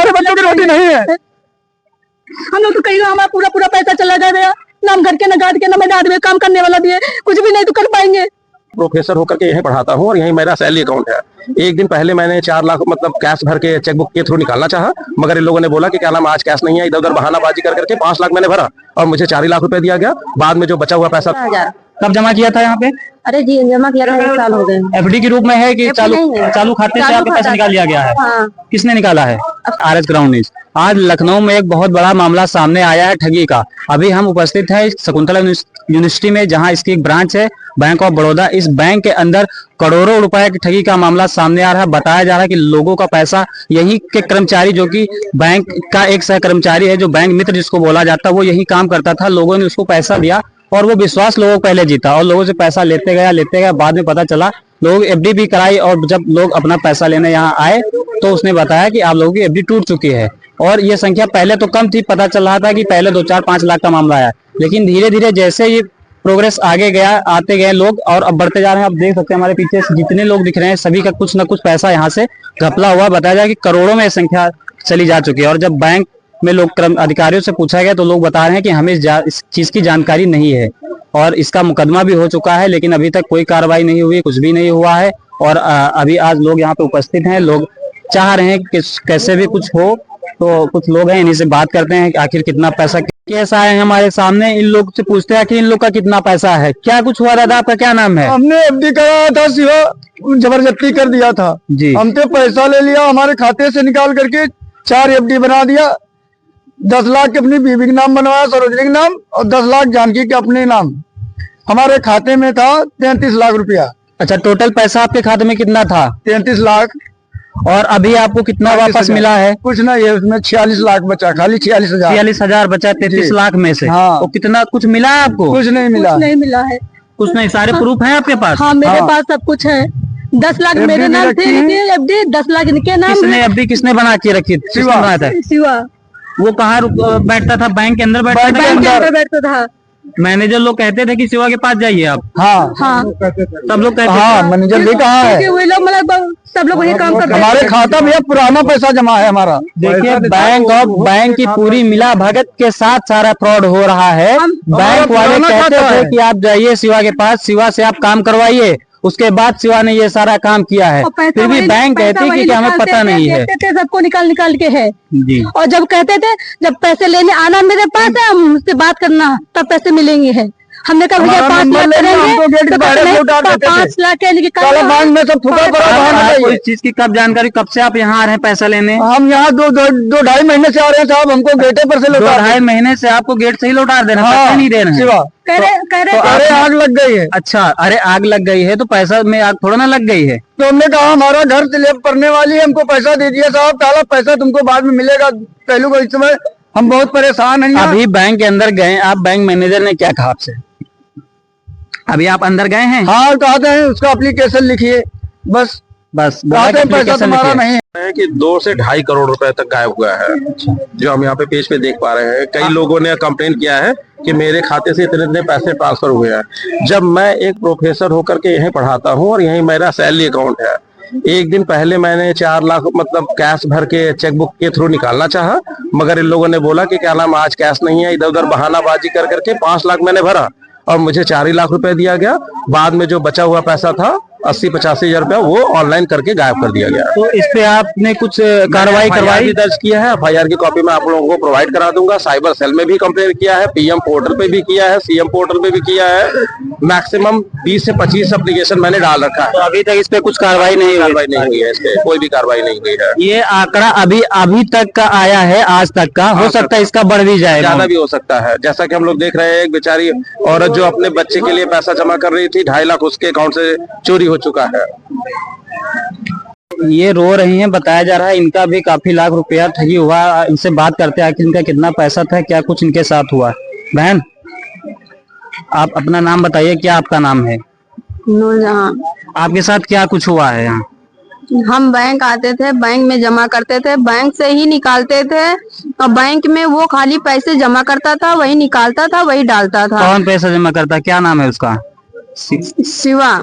हमारे बच्चों की रोटी नहीं है। हम लोग तो कहीं हमारा पूरा पूरा पैसा चला गया, ना हम घर के, ना गार्ड के, ना मेरे आदमी काम करने वाला भी है, कुछ भी नहीं तो कर पाएंगे। प्रोफेसर होकर के यहीं पढ़ाता हूँ और यहीं मेरा सैलरी अकाउंट है। एक दिन पहले मैंने 4 लाख मतलब कैश भर के चेकबुक के थ्रू निकालना चाहा, मगर इन लोगों ने बोला कि क्या नाम आज कैश नहीं है, इधर उधर बहानाबाजी कर करके 5 लाख मैंने भरा और मुझे 4 लाख रुपए दिया गया। बाद में जो बचा हुआ पैसा कब जमा किया था यहाँ पे? अरे जी जमा किया था, 1 साल हो गए। एफडी के रूप में है कि चालू खाते से आपका पैसा निकाल लिया गया है? हाँ। किसने निकाला है? RS ground news. आज लखनऊ में एक बहुत बड़ा मामला सामने आया है ठगी का। अभी हम उपस्थित हैं शकुंतला यूनिवर्सिटी में, जहां इसकी एक ब्रांच है बैंक ऑफ बड़ौदा। इस बैंक के अंदर करोड़ों रुपए की ठगी का मामला सामने आ रहा है। बताया जा रहा है कि लोगों का पैसा, यही के कर्मचारी जो कि बैंक का एक सह कर्मचारी है, जो बैंक मित्र जिसको बोला जाता है, वो यही काम करता था। लोगों ने उसको पैसा दिया और वो विश्वास लोगों को पहले जीता और लोगों से पैसा लेते गया। बाद में पता चला लोग एफडी भी कराई और जब लोग अपना पैसा लेने यहाँ आए तो उसने बताया कि आप लोगों की एफडी टूट चुकी है। और ये संख्या पहले तो कम थी, पता चल रहा था कि पहले 2, 4, 5 लाख का मामला आया, लेकिन धीरे धीरे जैसे ये प्रोग्रेस आगे गया, आते गए लोग और अब बढ़ते जा रहे हैं। आप देख सकते हैं हमारे पीछे जितने लोग दिख रहे हैं सभी का कुछ न कुछ पैसा यहाँ से घपला हुआ। बताया जाए कि करोड़ों में संख्या चली जा चुकी है। और जब बैंक में लोग अधिकारियों से पूछा गया तो लोग बता रहे हैं कि हमें इस चीज की जानकारी नहीं है और इसका मुकदमा भी हो चुका है, लेकिन अभी तक कोई कार्रवाई नहीं हुई, कुछ भी नहीं हुआ है। और अभी आज लोग यहाँ पे उपस्थित हैं, लोग चाह रहे हैं कि कैसे भी कुछ हो। तो कुछ लोग हैं, इन्हीं से बात करते हैं कि आखिर कितना पैसा कैसा है हमारे सामने। इन लोग से पूछते हैं कि इन लोग का कितना पैसा है। क्या कुछ हुआ दादा, आपका क्या नाम है? हमने एफडी कराया था, सिवा जबरदस्ती कर दिया था जी। हमसे पैसा ले लिया, हमारे खाते से निकाल करके 4 एफडी बना दिया। 10 लाख के अपनी बीवी के नाम बनवाया, सरोजनी के नाम, और 10 लाख जानकी के अपने नाम। हमारे खाते में था 33 लाख रुपया। अच्छा, टोटल पैसा आपके खाते में कितना था? 33 लाख। और अभी आपको कितना वापस मिला है? कुछ नहीं है, उसमें 46 लाख बचा, खाली 46,000। 46,000 बचा 33 लाख में से। हाँ। तो कितना कुछ मिला है आपको? कुछ नहीं मिला। कुछ नहीं मिला है। कुछ नहीं, सारे प्रूफ हैं आपके पास? हाँ, मेरे पास सब कुछ है। 10 लाख मेरे नाम थे एफडी, 10 लाख इनके नाम। किसने एफडी किसने बना के रखी? शिवा बनाया था? शिवा। वो कहाँ बैठता था? बैंक के अंदर बैठता था? बैंक के अंदर बैठता था। मैनेजर लोग कहते थे कि शिवा के पास जाइए आप। हाँ हाँ, सब लोग कहते हाँ, मैनेजर भी कहा है। वही लोग मतलब सब लोग वही काम करते हैं। हमारे खाता में पुराना पैसा जमा है हमारा। देखिए, बैंक की पूरी मिला भगत के साथ सारा फ्रॉड हो रहा है। बैंक वाले कहते थे कि आप जाइए शिवा के पास, शिवा से आप काम करवाइए, उसके बाद शिवा ने ये सारा काम किया है। फिर भी बैंक कहते हैं कि हमें पता नहीं है। सबको निकाल के है जी। और जब कहते थे जब पैसे लेने आना मेरे पास है, मुझसे बात करना तब पैसे मिलेंगे है। हमने कहा भैया 5 लाख करेंगे तो 5 लाख के लिए बैंक में सब फुका पड़ा। इस चीज की कब जानकारी, कब से आप यहाँ आ रहे हैं पैसा लेने? हम यहाँ 2-2.5 महीने से आ रहे हैं साहब, हमको गेटे पर से लौटा। 2-2.5 महीने से आपको गेट से ही लौटा देना, पैसा नहीं दे रहे हैं। कह रहे अरे आग लग गई है। अच्छा, अरे आग लग गई है तो पैसा में आग थोड़ा ना लग गई है। तो हमने कहा हमारा घर स्लैब पड़ने वाली है, हमको पैसा दे दिया साहब, काला पैसा तुमको बाद में मिलेगा। पहलू को इस समय हम बहुत परेशान हैं। अभी बैंक के अंदर गए आप, बैंक मैनेजर ने क्या कहा आपसे? अभी आप अंदर गए हैं? हाँ, कहते हैं उसका एप्लीकेशन लिखिए, बस पैसा तुम्हारा नहीं है कि 2 से 2.5 करोड़ रुपए तक गायब हुआ है। जो हम यहाँ पे पेज पे देख पा रहे हैं, कई लोगों ने कंप्लेन किया है कि मेरे खाते से इतने पैसे ट्रांसफर हुए हैं। जब मैं एक प्रोफेसर होकर के यहीं पढ़ाता हूँ और यहीं मेरा सैलरी अकाउंट है, एक दिन पहले मैंने 4 लाख मतलब कैश भर के चेकबुक के थ्रू निकालना चाहा, मगर इन लोगों ने बोला कि क्या नाम आज कैश नहीं है, इधर उधर बहानाबाजी कर करके 5 लाख मैंने भरा और मुझे 4 ही लाख रुपए दिया गया। बाद में जो बचा हुआ पैसा था 80-85 हजार रुपया, वो ऑनलाइन करके गायब कर दिया गया। तो इस पे आपने कुछ कार्रवाई करवाई? दर्ज किया है, FIR की कॉपी मैं आप लोगों को प्रोवाइड करा दूंगा। साइबर सेल में भी कंप्लेन किया है, PM पोर्टल पे भी किया है, CM पोर्टल पे भी किया है। मैक्सिमम 20 से 25 एप्लीकेशन मैंने डाल रखा है। तो अभी तक इस पे कुछ कार्रवाई नहीं हुई है, इस पे कोई भी कार्रवाई नहीं हुई है। ये आंकड़ा अभी तक का आया है, आज तक का। हो सकता है इसका बढ़ भी जाए, ज्यादा भी हो सकता है। जैसा कि हम लोग देख रहे हैं, एक बेचारी औरत जो अपने बच्चे के लिए पैसा जमा कर रही थी, 2.5 लाख उसके अकाउंट से चोरी हो चुका है। ये रो रही हैं, बताया जा रहा है इनका भी काफी लाख रुपया ठगी हुआ। इनसे बात करते हैं आखिर इनका कितना पैसा था, क्या कुछ इनके साथ हुआ। बहन, आप अपना नाम बताइए, क्या आपका नाम है? नूरजहां। आपके साथ क्या कुछ हुआ है यहाँ? हम बैंक आते थे, बैंक में जमा करते थे, बैंक से ही निकालते थे और बैंक में वो खाली पैसे जमा करता था, वही निकालता था, वही डालता था। कौन पैसा जमा करता, क्या नाम है उसका? शिवा।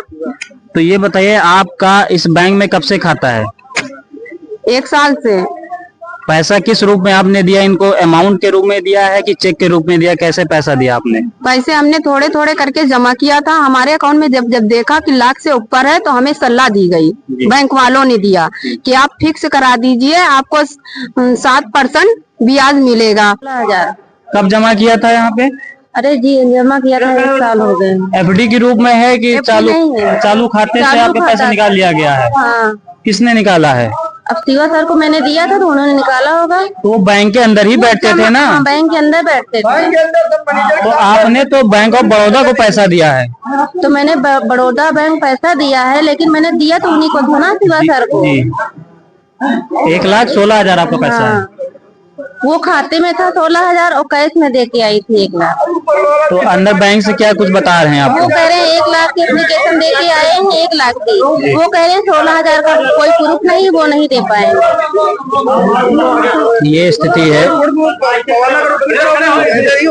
तो ये बताइए, आपका इस बैंक में कब से खाता है? 1 साल से। पैसा किस रूप में आपने दिया इनको? अमाउंट के रूप में दिया है कि चेक के रूप में दिया? कैसे पैसा दिया आपने? पैसे हमने थोड़े थोड़े करके जमा किया था। हमारे अकाउंट में जब जब देखा कि लाख से ऊपर है तो हमें सलाह दी गई, बैंक वालों ने दिया कि आप फिक्स करा दीजिए, आपको 7% ब्याज मिलेगा। 16,000। कब जमा किया था यहाँ पे? अरे जी जमा किया था 1 साल हो गए। एफडी के रूप में है कि FD चालू नहीं है। चालू खाते से चालू आपके पैसा खाता निकाल लिया गया है? हाँ, किसने निकाला है? अब शिवा सर को मैंने दिया था तो उन्होंने निकाला होगा। तो वो बैंक के अंदर ही बैठते थे ना? हाँ, बैंक के अंदर बैठते थे। तो आपने तो बैंक ऑफ बड़ौदा को पैसा दिया है? तो मैंने बड़ौदा बैंक पैसा दिया है, लेकिन मैंने दिया तो उन्हीं को था ना, शिवा सर को। जी। 1,16,000 आपका पैसा है? हाँ, वो खाते में था 16,000 और कैश में दे के आई थी 1 लाख। तो अंदर बैंक से क्या कुछ बता रहे हैं वो आपको? कह रहे हैं 1 लाख की एप्लीकेशन दे के आए हैं, 1 लाख की। वो कह रहे हैं 16,000 का कोई प्रूफ नहीं, वो नहीं दे पाएंगे। ये स्थिति है।